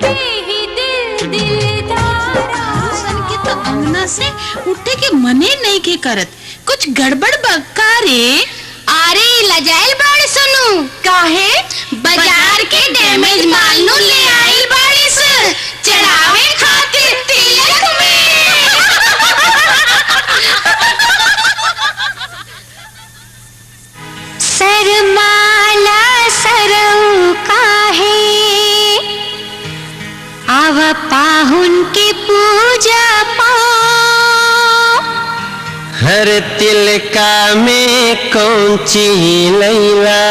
पे ही दिल दिलदारा के तो अंगना से उठे के मने नहीं के करत, कुछ गड़बड़ बक्का रे। अरे लजाइल बाड़ी सुनू काहे बाजार के डैमेज माल नु ले आइल बाड़ी से चढ़ावे खातिर तिलक में। सरमाला सरऊ काहे आव पाहुन के पूजा पाओ। हर तिलका में कौंची लैला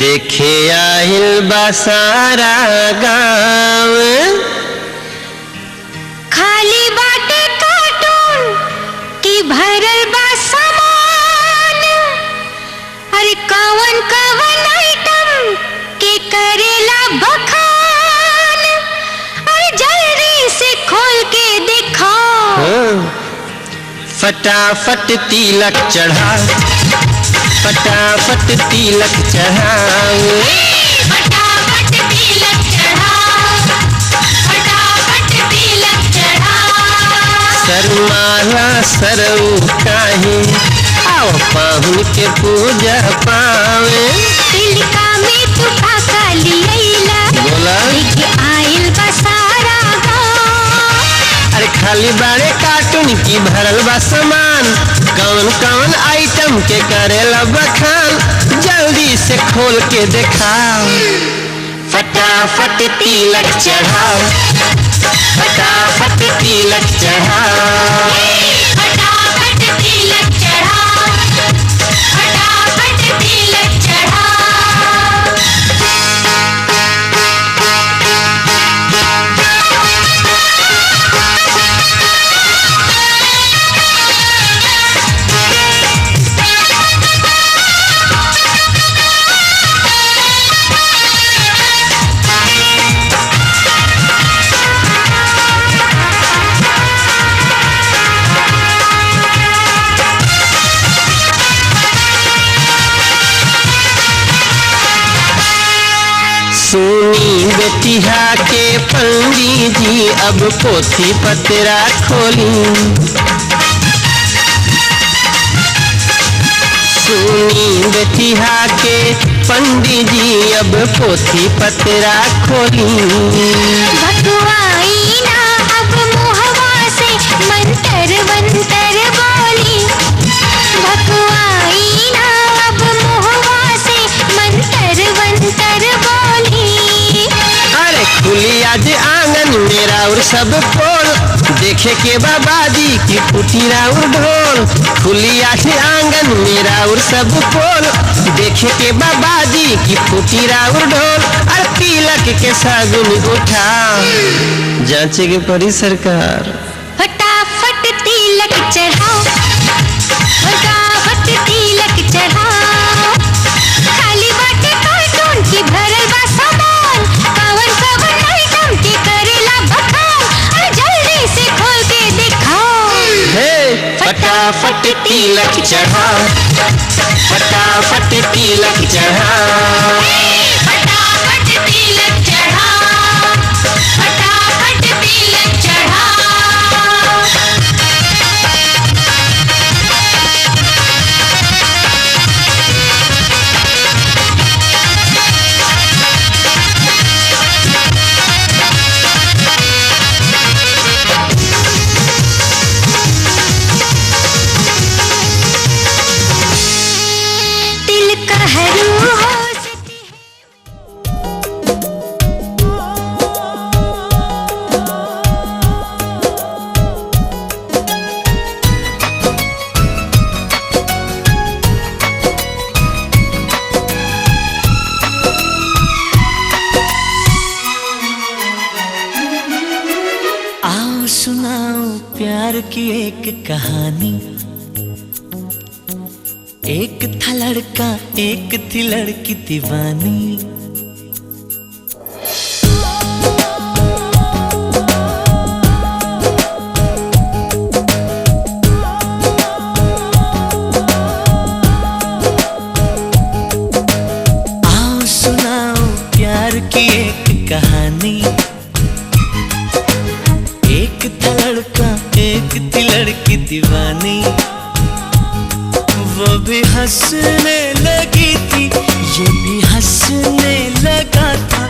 देखे आहिल बसारा गाँव। खाली बाटे कार्टून की भरल बा सामान। अरे कवन कवन आइटम के करेला बखान। अरे जल्दी से खोल के दिखाओ। फटाफट तिलक चढ़ा, फटाफट तिलक चढ़ाओ। फटाफट तिलक चढ़ाओ, फटाफट तिलक चढ़ाओ। सरमाला सरऊ काहे आओ पाहुन के पूजा पावे। तिलका में तू फाका लियला बोला लेके आइल बसारा गाँव। अरे खाली बाड़े कार्टून की भरल बा सामान। कौन कौन आइटम के करेला बखान, जल्दी से खोल के दिखाओ। फटाफट तिलक चढ़ाओ, फटाफट तिलक चढ़ाओ। फटाफट तिलक चढ़ाओ, फटाफट तिलक चढ़ाओ। सुनी बेटिया के पंडित जी अब पोथी पतरा खोली। सुनी बेटिया के पंडित जी अब पोथी पतरा खोली। भगवाई ना अब मुहवा से मंतर मंतर बोली। भगवाई ना अब मुहवा से मंतर मंतर बोली। अरे खुली आज आंगन मेरा और सब पोल, देखे के बाबाजी की पुटी राउर ढोल। खुली आज आंगन मेरा और सब पोल, देखे के बाबाजी की पुटी राउर ढोल। और तिलक के सागुन उठा जांचे के परी सरकार। फटाफट तिलक चढ़ाओ, फटाफट तिलक चढ़ाओ। खाली बाटे कार्टून की भरल बा सामान। कवन कवन आइटम के करेला बखान। अरे जल्दी से खोल के दिखाओ। हे फटाफट तिलक चढ़ाओ, फटाफट तिलक चढ़ाओ। फटाफट तिलक चढ़ाओ, फटाफट तिलक चढ़ाओ। तिल का हरू हो सके। आओ सुनाओ प्यार की एक कहानी। एक था लड़का एक थी लड़की दीवानी। आओ सुनाओ प्यार की एक कहानी। एक था लड़का एक थी लड़की दीवानी, वो भी हंसने लगी थी ये भी हंसने लगा था।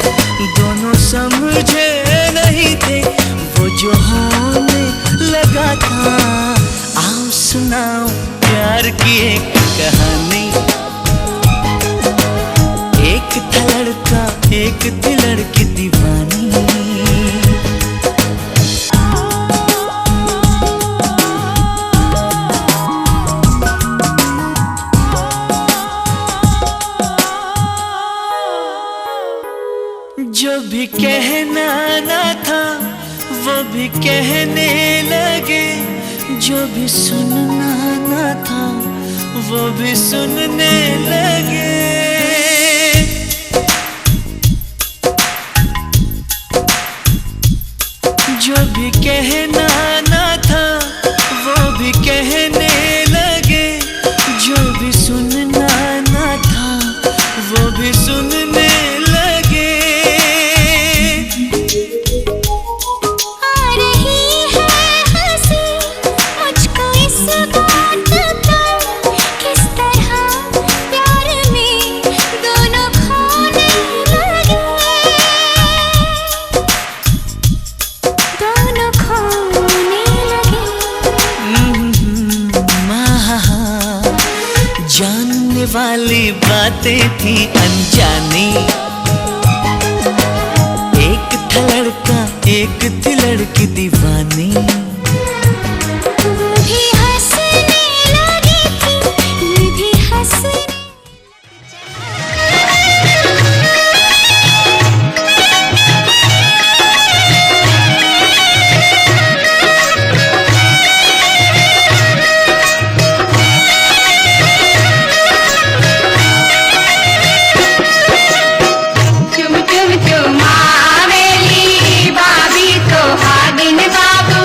दोनों समझे नहीं थे वो जो होने लगा था। आओ सुनाओ प्यार की एक कहानी। एक था लड़का एक थी लड़की दीवानी। जो भी कहना ना था वो भी कहने लगे, जो भी सुनना ना था वो भी सुनने लगे। जो भी कहना ना था वो भी कहने लगे, जो भी सुनना ना था वो भी सुनने लगे। आ रही है हंसी मुझको इस बात पर, किस तरह प्यार में दोनों खोने लगे, दोनों खोने लगे। जानने वाली बातें थी अनजानी। एक था लड़का एक थी लड़की दीवानी। वो भी हंसने लगी थी ये भी हंसने। चुम चुम चुमावेली बाबी तो हागिन बाबू।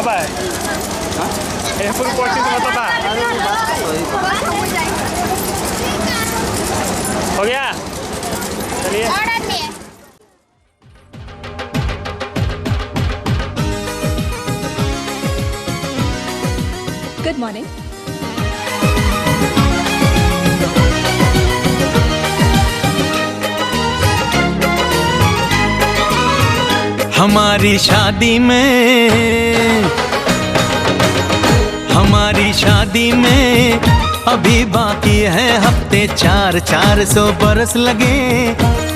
मतलब है फुल कोचिंग मतलब हो गया। चलिए गुड मॉर्निंग। हमारी शादी में अभी बाकी है हफ्ते 400 बरस लगे।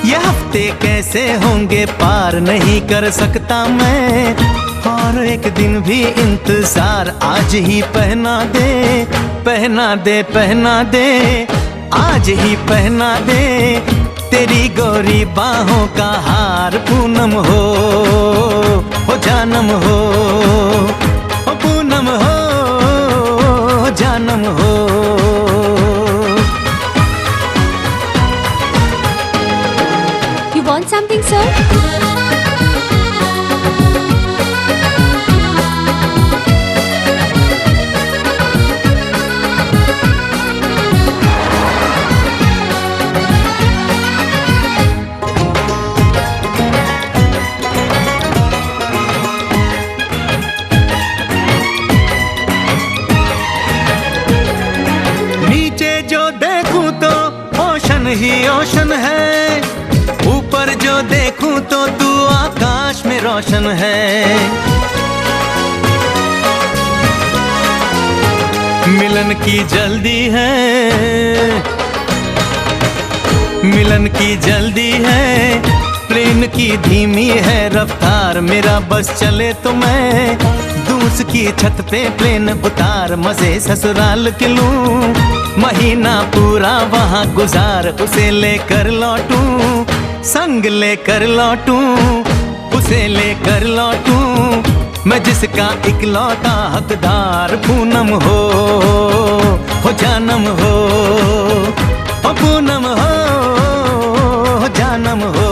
ये हफ्ते कैसे होंगे पार नहीं कर सकता मैं, और एक दिन भी इंतजार आज ही पहना दे आज ही पहना दे तेरी गोरी बाहों का हार। पूनम हो जानम हो पूनम हो जानम हो। You want something, sir? He ocean है, ऊपर जो देखूं तो तू आकाश में रोशन है। मिलन की जल्दी है, प्लेन की धीमी है रफ्तार। मेरा बस चले तो मैं दूस की छत पे प्लेन उतार। मजे ससुराल के लूं, महीना पूरा वहाँ गुजार। उसे लेकर लौटूं, संग लेकर लौटूं, उसे लेकर लौटूं, मैं जिसका इकलौता हकदार। पूनम हो जानम हो पूनम हो जानम हो।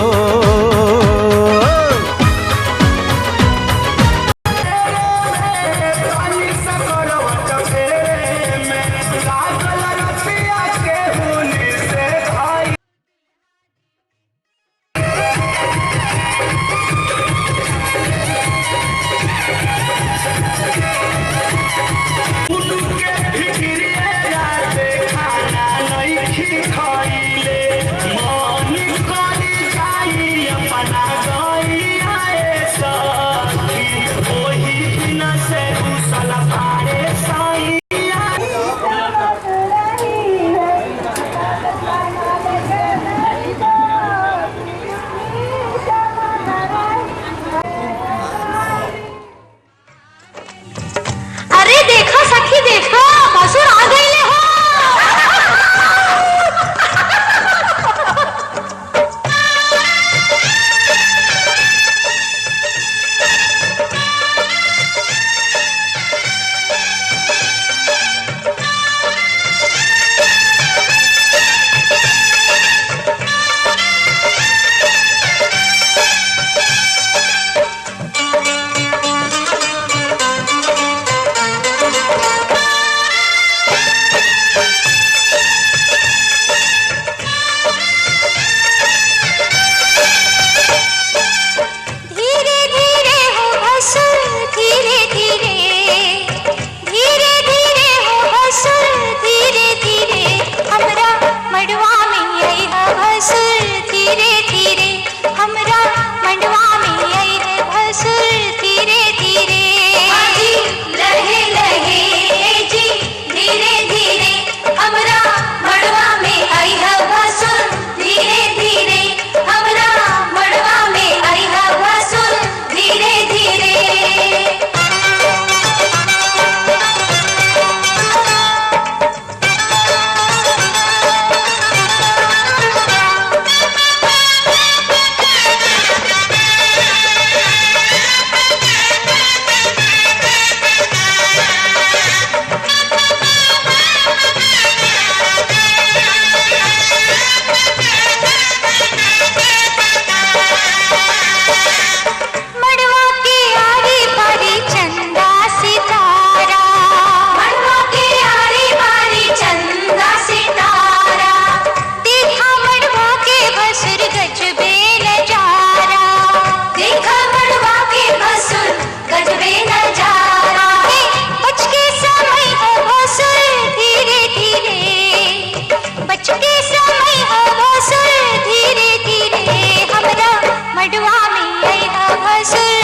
सर